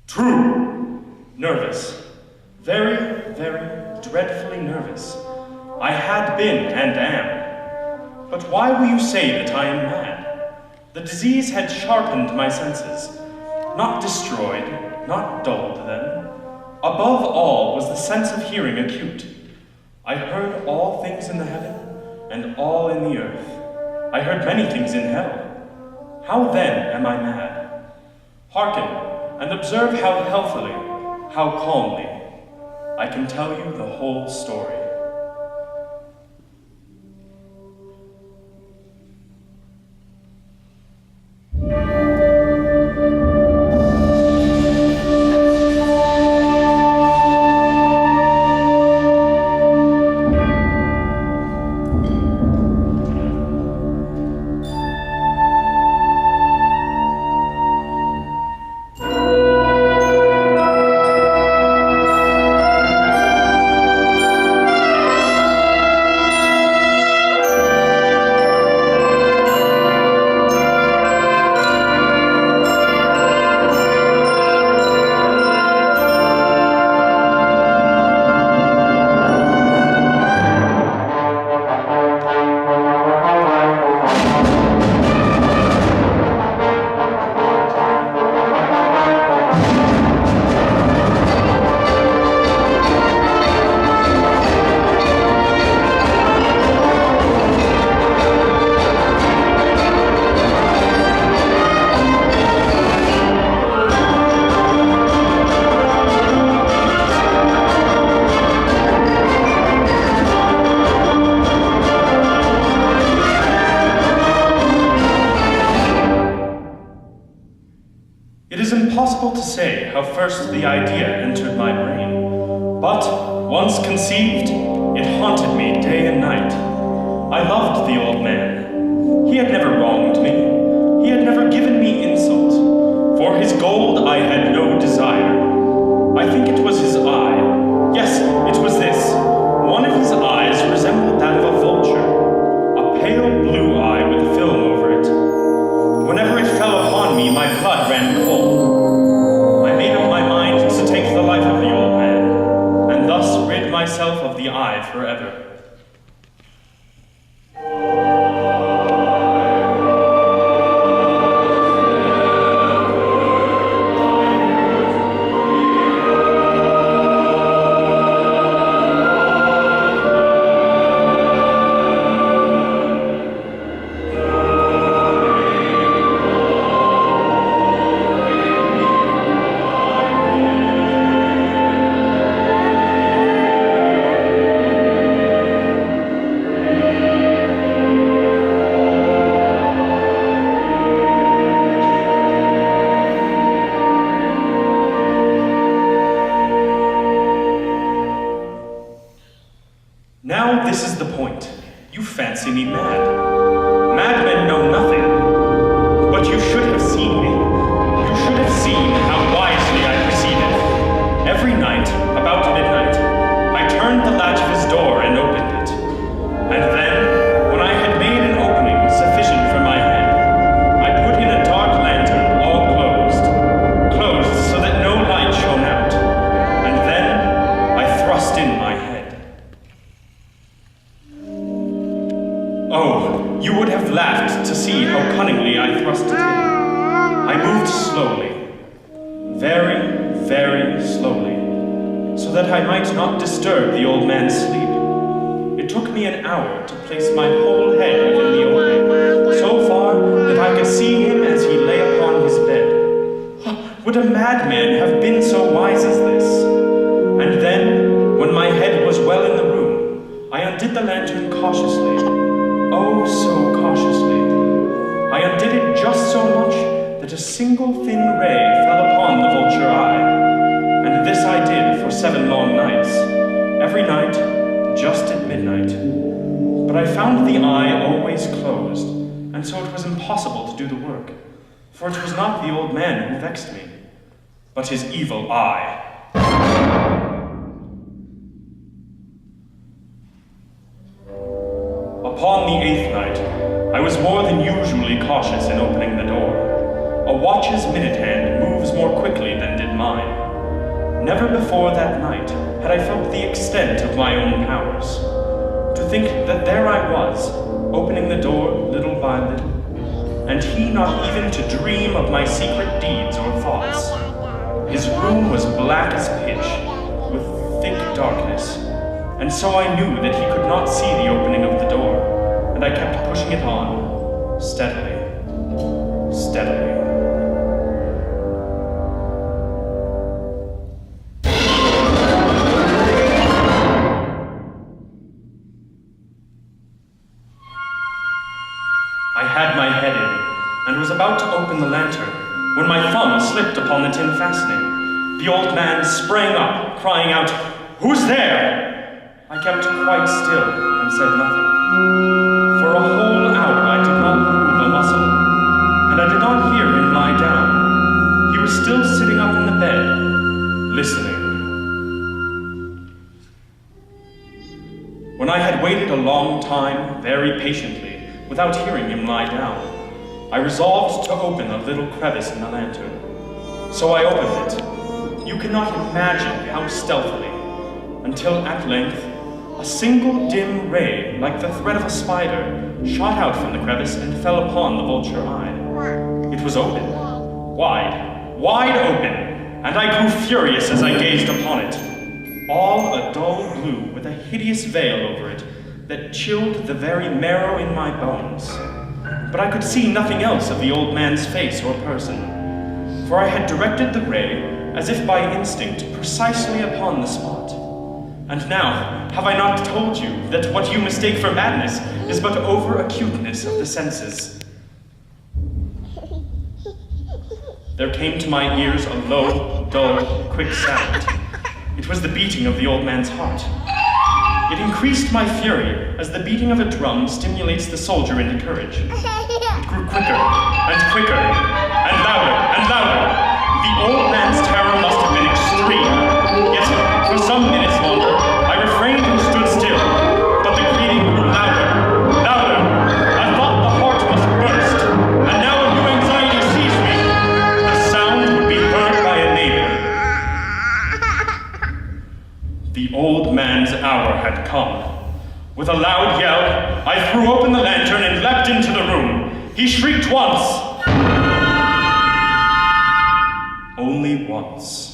True. Nervous. Very, very dreadfully nervous. I had been and am. But why will you say that I am mad? The disease had sharpened my senses. Not destroyed, not dulled them. Above all was the sense of hearing acute. I heard all things in the heaven and all in the earth. I heard many things in hell. How then am I mad? Hearken and observe how healthily, how calmly, I can tell you the whole story. First the idea entered my brain, but once conceived, it haunted me day and night. I loved the old man. He had never wronged me. He had never given me insult. For his gold I had no desire. I think it was his eye. Yes, it was this. One of his eyes resembled that of a vulture, a pale blue eye with a film over it. Whenever it fell upon me, my blood ran cold. The life of the old man, and thus rid myself of the eye forever. But his evil eye. Upon the 8th night, I was more than usually cautious in opening the door. A watch's minute hand moves more quickly than did mine. Never before that night had I felt the extent of my own powers. To think that there I was, opening the door little by little, and he not even to dream of my secret deeds or thoughts. His room was black as pitch, with thick darkness, and so I knew that he could not see the opening of the door, and I kept pushing it on, steadily, steadily. I had my head in, and was about to open the lantern, when my thumb slipped upon the tin fastening. The old man sprang up, crying out, "Who's there?" I kept quite still and said nothing. For a whole hour I did not move a muscle, and I did not hear him lie down. He was still sitting up in the bed, listening. When I had waited a long time, very patiently, without hearing him lie down, I resolved to open a little crevice in the lantern. So I opened it. You cannot imagine how stealthily, until at length, a single dim ray, like the thread of a spider, shot out from the crevice and fell upon the vulture eye. It was open, wide open, and I grew furious as I gazed upon it. All a dull blue with a hideous veil over it that chilled the very marrow in my bones. But I could see nothing else of the old man's face or person, for I had directed the ray, as if by instinct, precisely upon the spot. And now, have I not told you that what you mistake for madness is but over-acuteness of the senses? There came to my ears a low, dull, quick sound. It was the beating of the old man's heart. It increased my fury, as the beating of a drum stimulates the soldier into courage. It grew quicker, and quicker, and louder, and louder. The old man's terror must have been extreme. Yet, for some minutes longer, I refrained and stood still. But the greeting grew louder, louder. I thought the heart must burst, and now a new anxiety seized me. The sound would be heard by a neighbor. The old man's hour had come. With a loud yell, I threw open the lantern and leapt into the room. He shrieked once. Only once.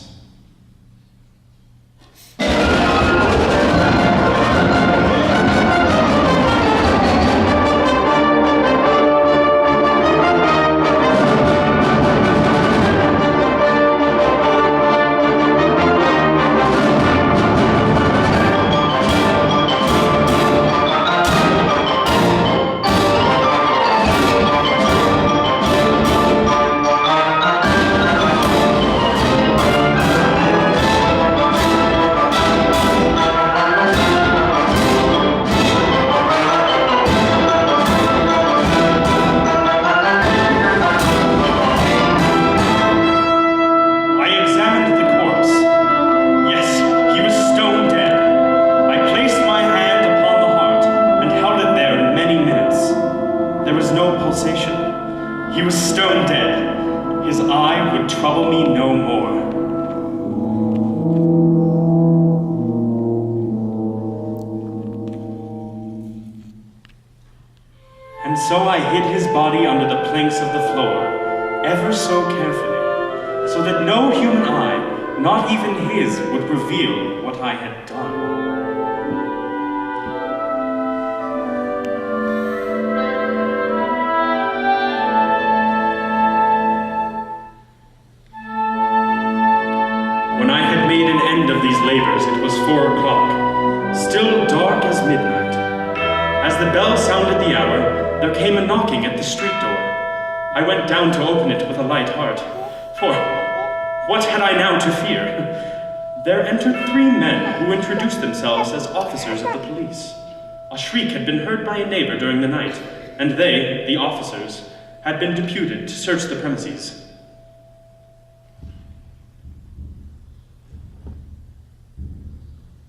By a neighbor during the night, and they, the officers, had been deputed to search the premises.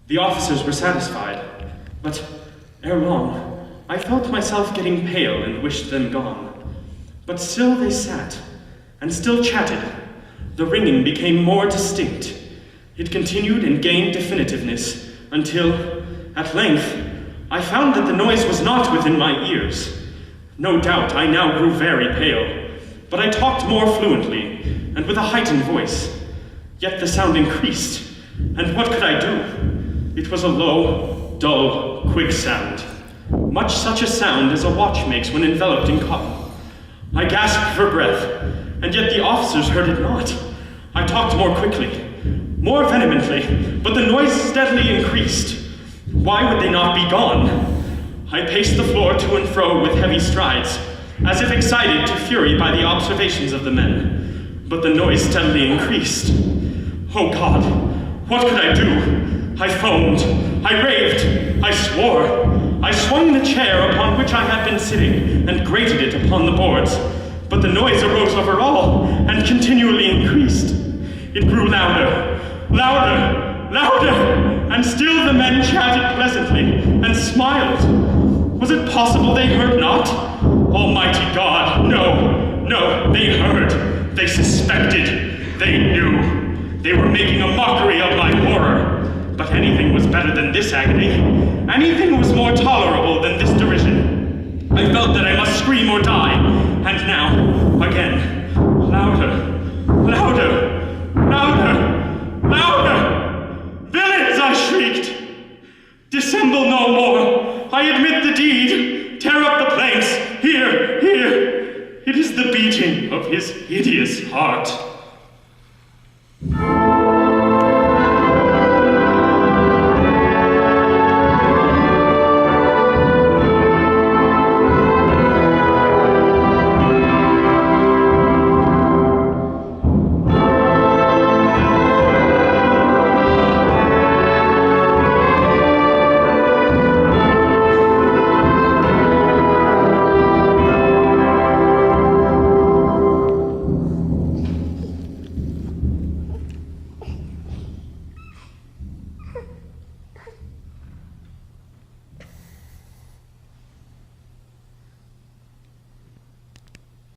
The officers were satisfied, but ere long, I felt myself getting pale and wished them gone. But still they sat, and still chatted, The ringing became more distinct. It continued and gained definitiveness until, at length, I found that the noise was not within my ears. No doubt I now grew very pale, but I talked more fluently and with a heightened voice. Yet the sound increased, and what could I do? It was a low, dull, quick sound, much such a sound as a watch makes when enveloped in cotton. I gasped for breath, and yet the officers heard it not. I talked more quickly, more vehemently, but the noise steadily increased. Why would they not be gone? I paced the floor to and fro with heavy strides, as if excited to fury by the observations of the men. But the noise steadily increased. Oh God, what could I do? I foamed, I raved, I swore. I swung the chair upon which I had been sitting and grated it upon the boards. But the noise arose over all and continually increased. It grew louder, louder, louder, and still the men chatted pleasantly and smiled. Was it possible they heard not? Almighty God, no, they heard, they suspected, they knew. They were making a mockery of my horror. But anything was better than this agony. Anything was more tolerable than this derision. I felt that I must scream or die. And now, again, louder, louder, louder, louder! Villains, I shrieked! Dissemble no more. I admit the deed. Tear up the planks. Here, here. It is the beating of his hideous heart.